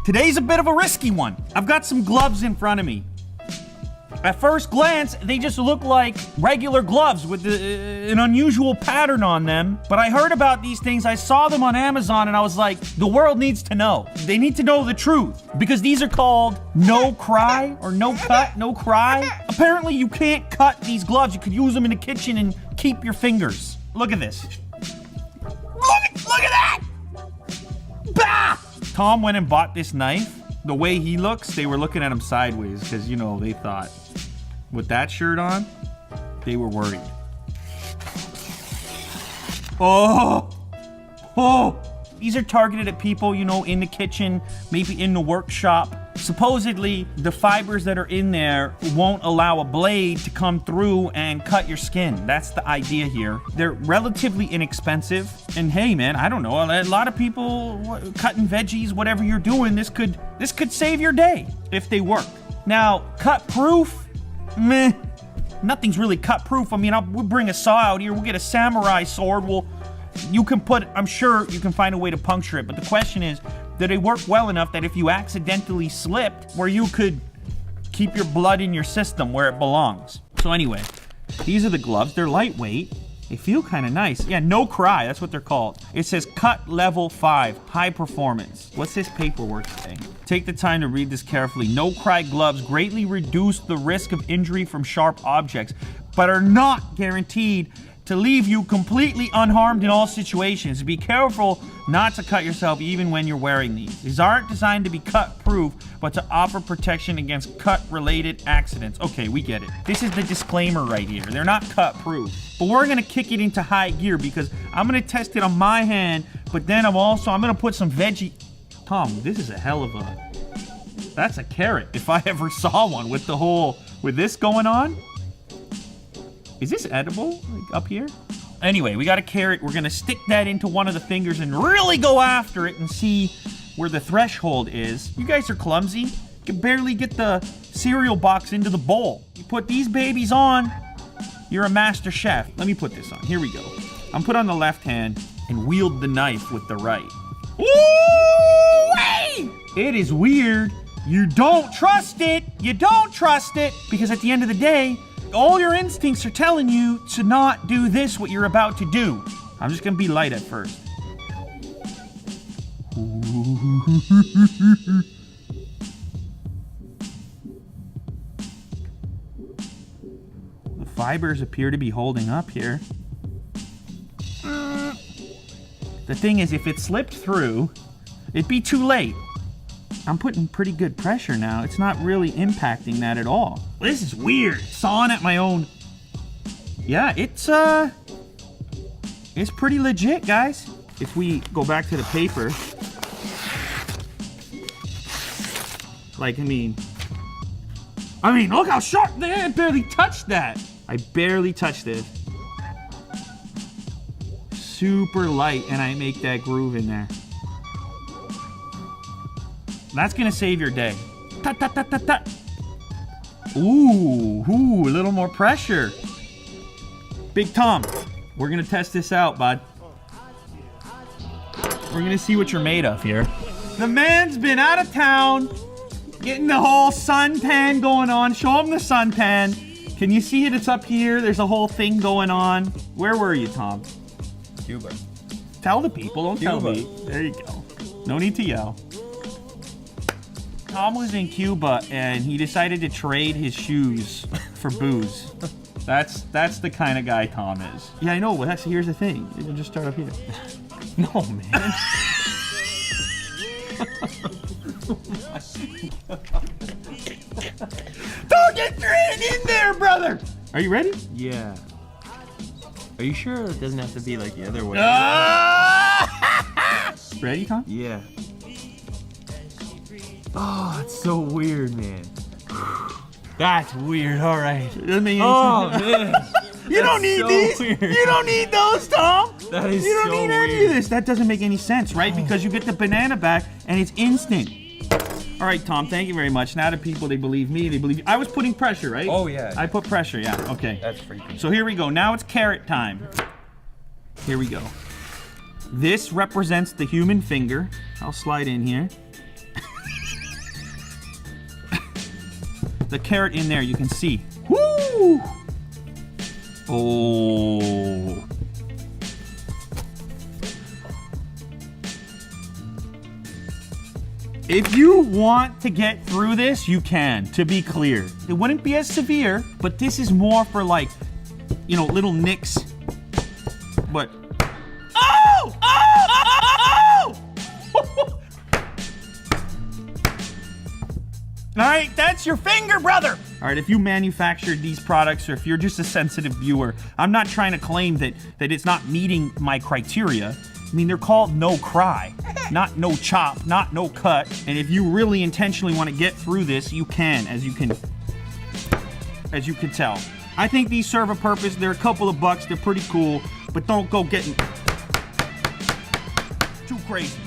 Today's a bit of a risky one. I've got some gloves in front of me. At first glance, they just look like regular gloves with an unusual pattern on them. But I heard about these things, I saw them on Amazon, and I was like, the world needs to know. They need to know the truth. Because these are called NoCry, or no cut, no cry. Apparently you can't cut these gloves. You could use them in the kitchen and keep your fingers. Look at this. Look at that! Bah! Tom went and bought this knife. The way he looks, they were looking at him sideways because, you know, they thought with that shirt on, they were worried. Oh! These are targeted at people, you know, in the kitchen, maybe in the workshop. Supposedly, the fibers that are in there won't allow a blade to come through and cut your skin. That's the idea here. They're relatively inexpensive. And hey, man, I don't know. A lot of people cutting veggies, whatever you're doing, this could save your day if they work. Now, cut proof? Meh. Nothing's really cut proof. I mean, we'll bring a saw out here. We'll get a samurai sword. I'm sure you can find a way to puncture it. But the question is, do they work well enough that if you accidentally slipped, where you could keep your blood in your system where it belongs? So anyway, these are the gloves. They're lightweight. They feel kind of nice. Yeah, NoCry, that's what they're called. It says cut level 5, high performance. What's this paperwork thing? Take the time to read this carefully. NoCry gloves greatly reduce the risk of injury from sharp objects, but are not guaranteed to leave you completely unharmed in all situations. Be careful not to cut yourself even when you're wearing these. These aren't designed to be cut-proof, but to offer protection against cut-related accidents. Okay, we get it. This is the disclaimer right here. They're not cut-proof. But we're gonna kick it into high gear because I'm gonna test it on my hand, but then I'm gonna put some veggie... Tom, this is a hell of a... That's a carrot, if I ever saw one with this going on. Is this edible, like up here? Anyway, we got a carrot. We're gonna stick that into one of the fingers and really go after it and see where the threshold is. You guys are clumsy. You can barely get the cereal box into the bowl. You put these babies on, you're a master chef. Let me put this on. Here we go. I'm put on the left hand and wield the knife with the right. Ooh-wee! It is weird. You don't trust it. You don't trust it. Because at the end of the day, all your instincts are telling you to not do this, what you're about to do. I'm just gonna be light at first. The fibers appear to be holding up here. The thing is, if it slipped through, it'd be too late. I'm putting pretty good pressure now. It's not really impacting that at all. This is weird. Sawing at my own. Yeah, it's pretty legit, guys. If we go back to the paper, like, I mean, look how sharp. I barely touched that. I barely touched this. Super light, and I make that groove in there. That's gonna save your day. Tut, tut, tut, tut, tut. Ooh, a little more pressure. Big Tom, we're gonna test this out, bud. We're gonna see what you're made of here. The man's been out of town, getting the whole suntan going on. Show him the suntan. Can you see it? It's up here. There's a whole thing going on. Where were you, Tom? Cuba. Tell the people, don't tell me. There you go. No need to yell. Tom was in Cuba and he decided to trade his shoes for booze. That's the kind of guy Tom is. Yeah, I know, but here's the thing. You can just start up here. No, man. Don't get your hand in there, brother! Are you ready? Yeah. Are you sure it doesn't have to be like the other way? Ready, Tom? Yeah. Oh, it's so weird, man. That's weird, all right. Man. You don't need so these. Weird. You don't need those, Tom. That is You don't so need any weird. of this. That doesn't make any sense, right? Because you get the banana back and it's instant. All right, Tom, thank you very much. Now the people, they believe me, they believe you. I was putting pressure, right? Oh, yeah. I put pressure, yeah, okay. That's freaking. So here we go. Now it's carrot time. Here we go. This represents the human finger. I'll slide in here. the carrot in there, you can see. Woo! Oh. If you want to get through this, you can, to be clear. It wouldn't be as severe, but this is more for like, you know, little nicks. But, oh! Oh! Oh! All right, that's your finger, brother. All right, if you manufactured these products or if you're just a sensitive viewer, I'm not trying to claim that it's not meeting my criteria. I mean, they're called NoCry, not no chop, not no cut. And if you really intentionally want to get through this, you can, as you can tell. I think these serve a purpose. They're a couple of bucks. They're pretty cool, but don't go getting too crazy.